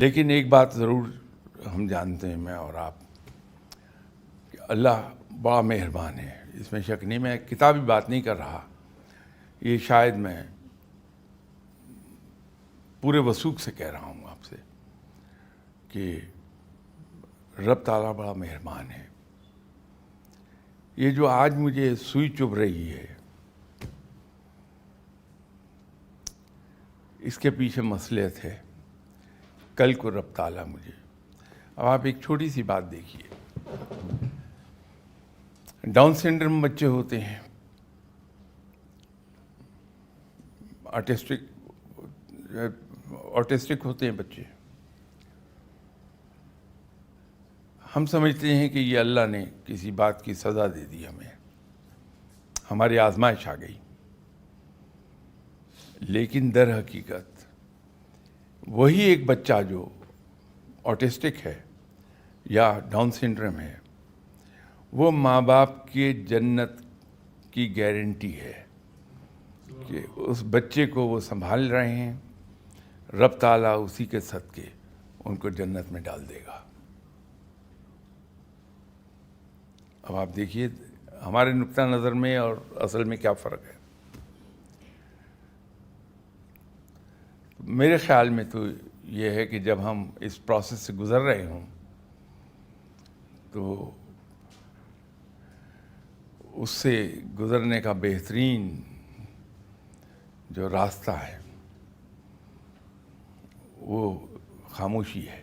لیکن ایک بات ضرور ہم جانتے ہیں، میں اور آپ، کہ اللہ بڑا مہربان ہے، اس میں شک نہیں. میں کتابی بات نہیں کر رہا، یہ شاید میں پورے وثوق سے کہہ رہا ہوں آپ سے کہ رب تعالیٰ بڑا مہربان ہے. یہ جو آج مجھے سوئی چبھ رہی ہے، اس کے پیچھے مصلحت ہے. کل کو رب تعالیٰ مجھے، اب آپ ایک چھوٹی سی بات دیکھیے، ڈاؤن سنڈروم بچے ہوتے ہیں، آٹسٹک ہوتے ہیں بچے. ہم سمجھتے ہیں کہ یہ اللہ نے کسی بات کی سزا دے دی، ہمیں ہماری آزمائش آ گئی. لیکن در حقیقت وہی ایک بچہ جو آٹسٹک ہے یا ڈاؤن سنڈروم ہے، وہ ماں باپ کے جنت کی گارنٹی ہے کہ اس بچے کو وہ سنبھال رہے ہیں. رب تعالیٰ اسی کے صدقے ان کو جنت میں ڈال دے گا. اب آپ دیکھیے ہمارے نقطہ نظر میں اور اصل میں کیا فرق ہے. میرے خیال میں تو یہ ہے کہ جب ہم اس پروسیس سے گزر رہے ہوں تو اس سے گزرنے کا بہترین جو راستہ ہے وہ خاموشی ہے.